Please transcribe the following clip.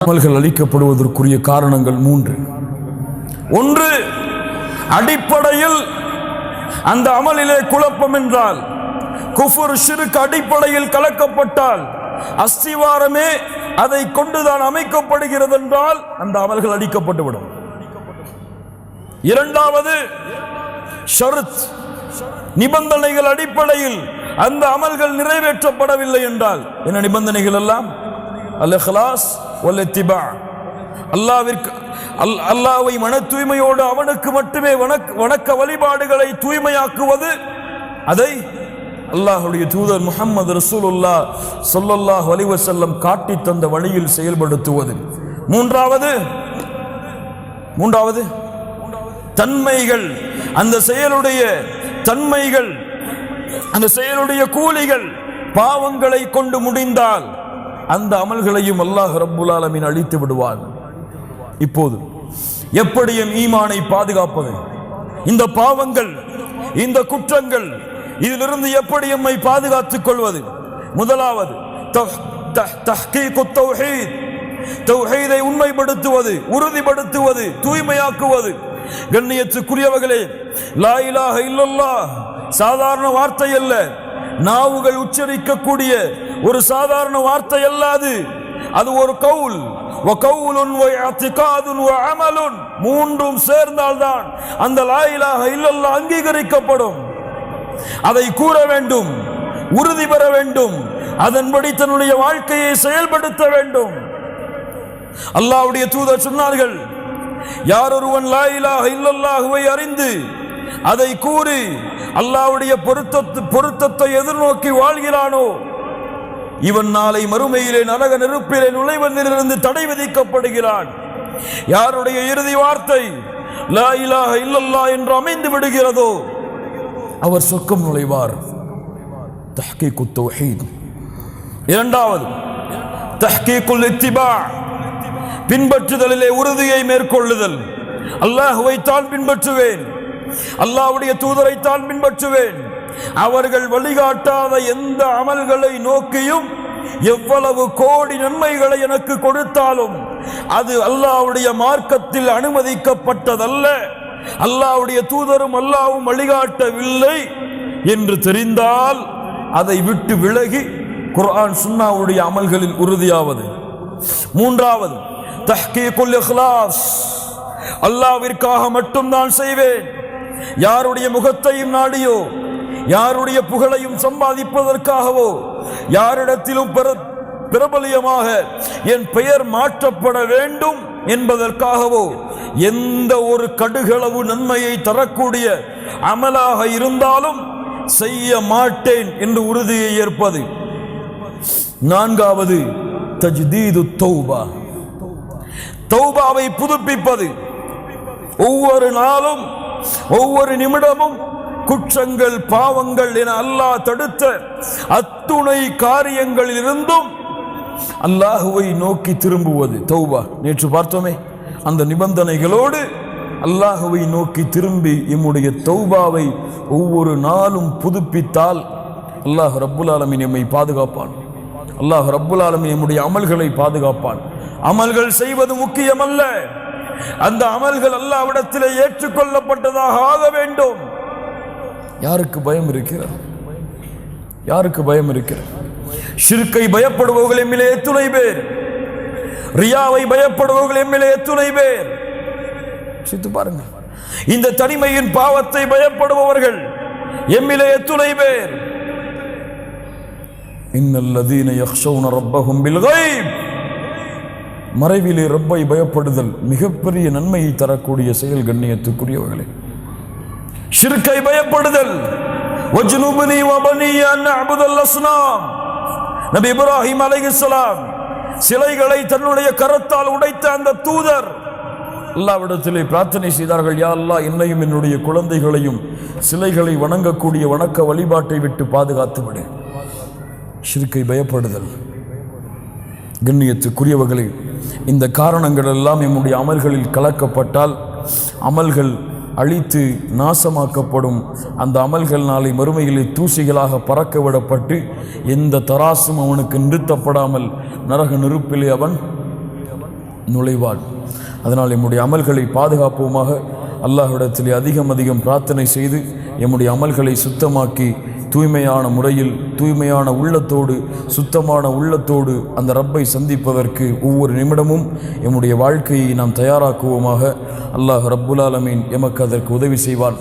அமல்கள் அளிக்கப்படுவதற்குரிய காரணங்கள் 3. ஒன்று, அடிப்படையில் அந்த அமலிலே குழப்பம் என்றால், குஃபுர் ஷிர்க் அடிப்படையில் கலக்கப்பட்டால், அஸ்திவாரமே அதை கொண்டுதான் அமைக்கப்படுகிறது என்றால் அந்த அமல்கள் அளிக்கப்பட்டுவிடும். இரண்டாவது, ஷர்த் நிபந்தனைகள் அடிப்படையில் அந்த அமல்கள் நிறைவேற்றப்படவில்லை என்றால், என்ன நிபந்தனைகள் எல்லாம்? அல்-இக்லாஸ் வல் இத்திபா, அல்லாஹ்வை மன தூய்மையோடு அவனுக்கு மட்டுமே வணக்க வழிபாடுகளை தூய்மையாக்குவது, அதை அல்லாஹ்வுடைய தூதர் முஹம்மது ரசூலுல்லாஹ் ஸல்லல்லாஹு அலைஹி வஸல்லம் காட்டி தந்த வழியில் செயல்படுத்துவது. மூன்றாவது தன்மைகள், அந்த செயலுடைய தன்மைகள், அந்த செயலுடைய கூலிகள் பாவங்களை கொண்டு முடிந்தால் அந்த அமல்களையும் அல்லாஹ் ரப்புல் ஆலமீன் அழித்து விடுவான். இப்போது எப்படியும் ஈமானை பாதுகாப்பது, இந்த பாவங்கள், இந்த குற்றங்கள், இதிலிருந்து எப்படி எம்மை பாதுகாத்துக் கொள்வது? முதலாவது தஹ்கீகுத் தௌஹீத், தௌஹீதை உண்மைப்படுத்துவது, உறுதிப்படுத்துவது, தூய்மையாக்குவது. கண்ணியத்துக்குரியவர்களே, லா இலாஹ இல்லல்லாஹ் சாதாரண வார்த்தை அல்ல, நாவுகள் உச்சரிக்கக்கூடிய ஒரு சாதாரண வார்த்தை அல்லாது, அது ஒரு கவுல், வகவுலுன் வஇஅதிகாதுன் வஅமலுன், மூன்றும் சேர்ந்தால்தான் அந்த லா இலாஹ இல்லல்லாஹ் அங்கீகரிக்கப்படும். அதை கூற வேண்டும், உறுதி பெற வேண்டும், அதன்படி தன்னுடைய வாழ்க்கையை செயல்படுத்த வேண்டும். அல்லாஹ்வுடைய தூதர் சொன்னார்கள், யார் ஒருவன் லா இலாஹ இல்லல்லாஹுவை அறிந்து அதை கூறி அல்லாஹ்வுடைய பொருத்தத்தை எதிர்நோக்கி வாழ்கிறானோ, இவன் நாளை மறுமையிலே நரக நெருப்பிலே நுழைவதிலிருந்து தடை விதிக்கப்படுகிறான். யாருடைய இறுதி வார்த்தை லா இலாஹ இல்லல்லாஹ் என்று அமைந்து விடுகிறதோ அவர் சொர்க்கம் நுழைவார். தஹ்கீகுத் தௌஹீத். இரண்டாவது தஹ்கீகுல் இத்திபா, பின்பற்றுதலிலே உறுதியை மேற்கொள்ளுதல். அல்லாஹ்வை தான் பின்பற்றுவேன், அல்லாஹ்வுடைய தூதரை தான் பின்பற்றுவேன், அவர்கள் வழிகாட்டாத எந்த அமல்களை நோக்கியும் எவ்வளவு கோடி நன்மைகளை எனக்கு கொடுத்தாலும் அது அல்லாஹ்வுடைய மார்க்கத்தில் அனுமதிக்கப்பட்டதல்ல, அல்லாஹ்வுடைய தூதரும் அல்லாஹ்வும் வழிகாட்டவில்லை என்று தெரிந்தால் அதை விட்டு விலகி குர்ஆன் சுன்னாவுடைய அமல்களில் உறுதியாவது. மூன்றாவது தஹ்கீகுல் இக்லாஸ், அல்லாஹ்விற்காக மட்டும் நான் செய்வேன், யாருடைய முகத்தையும் நாடியோ, யாருடைய புகழையும் சம்பாதிப்பதற்காகவோ, யாரிடத்திலும் பிரபலியமாக என் பெயர் மாற்றப்பட வேண்டும் என்பதற்காகவோ, எந்த ஒரு கடுகளவு நன்மையை தரக்கூடிய அமலாக இருந்தாலும் செய்ய மாட்டேன் என்று உறுதியை ஏற்பது. நான்காவது தஜ்தீது தௌபா, தௌபாவை புதுப்பிப்பது. ஒவ்வொரு நாளும் ஒவ்வொரு நிமிடமும் குற்றங்கள், பாவங்கள் என அல்லாஹ் தடுத்த அத்துணை காரியங்களிலிருந்தும் அல்லாஹுவை நோக்கி திரும்புவது தௌபா. நேற்று பார்த்தோமே, அந்த நிபந்தனைகளோடு அல்லாஹுவை நோக்கி திரும்பி எம்முடைய தௌபாவை ஒவ்வொரு நாளும் புதுப்பித்தால் அல்லாஹ் ரப்புல் ஆலமீன் எம்மை பாதுகாப்பான். அல்லாஹ் ரப்புல் ஆலமீன் எம்முடைய அமல்களை பாதுகாப்பான். அமல்கள் செய்வது முக்கியமல்ல, அந்த அமல்கள் அல்லாஹ்விடத்திலே ஏற்றுக்கொள்ளப்பட்டதாக ஆக வேண்டும். யாருக்கு பயம் இருக்கிறது? யாருக்கு பயம் இருக்கிறது? ஷிர்கை பயப்படுபவர்கள் எம்மிலே எத்துணை பேர், ரியாவை பயப்படுபவர்கள் எம்மிலே எத்துணை பேர்? சித்து பாருங்க, இந்த தனிமையின் பாவத்தை பயப்படுபவர்கள் எம்மிலே எத்துணை பேர்? இன்னல்லதீன யக்ஷௌன ரப்பஹும் பில் கைப், மறைவிலே ரப்பை பயப்படுதல் மிகப்பெரிய நன்மையை தரக்கூடிய செயல். கண்ணியத்துக்குரியவர்களே, ஷிர்கை பயப்படுதல். வஜ்னுபனி வபனிய அன் அஅ்புதல் அஸ்னாம், நபி இப்ராஹிம் அலைஹிஸ்ஸலாம் சிலைகளை தன்னுடைய கரத்தால் உடைத்த அந்த தூதர் அல்லாஹ்விடத்திலே பிரார்த்தனை செய்தார்கள், யா அல்லாஹ், என்னையும் என்னுடைய குழந்தைகளையும் சிலைகளை வணங்கக்கூடிய வணக்க வழிபாட்டை விட்டு பாதுகாத்து விடு. ஷிர்கை பயப்படுதல். கண்ணியத்துக்குரியவர்களே, இந்த காரணங்கள் எல்லாம் நம்முடைய அமல்களில் கலக்கப்பட்டால் அமல்கள் அழித்து நாசமாக்கப்படும். அந்த அமல்கள் நாளை மறுமையிலே தூசிகளாக பறக்க விடப்பட்டு எந்த தராசும் அவனுக்கு நிறுத்தப்படாமல் நரக நெருப்பிலே அவன் நுழைவான். அதனால் எம்முடைய அமல்களை பாதுகாப்போமாக. அல்லாஹ்விடத்தில் அதிகம் அதிகம் பிரார்த்தனை செய்து எம்முடைய அமல்களை சுத்தமாக்கி தூய்மையான முறையில் தூய்மையான உள்ளத்தோடு சுத்தமான உள்ளத்தோடு அந்த ரப்பை சந்திப்பதற்கு ஒவ்வொரு நிமிடமும் எம்முடைய வாழ்க்கையை நாம் தயாராக்குவோமாக. அல்லாஹ் ரப்புல் ஆலமீன் எமக்கு அதற்கு உதவி செய்வான்.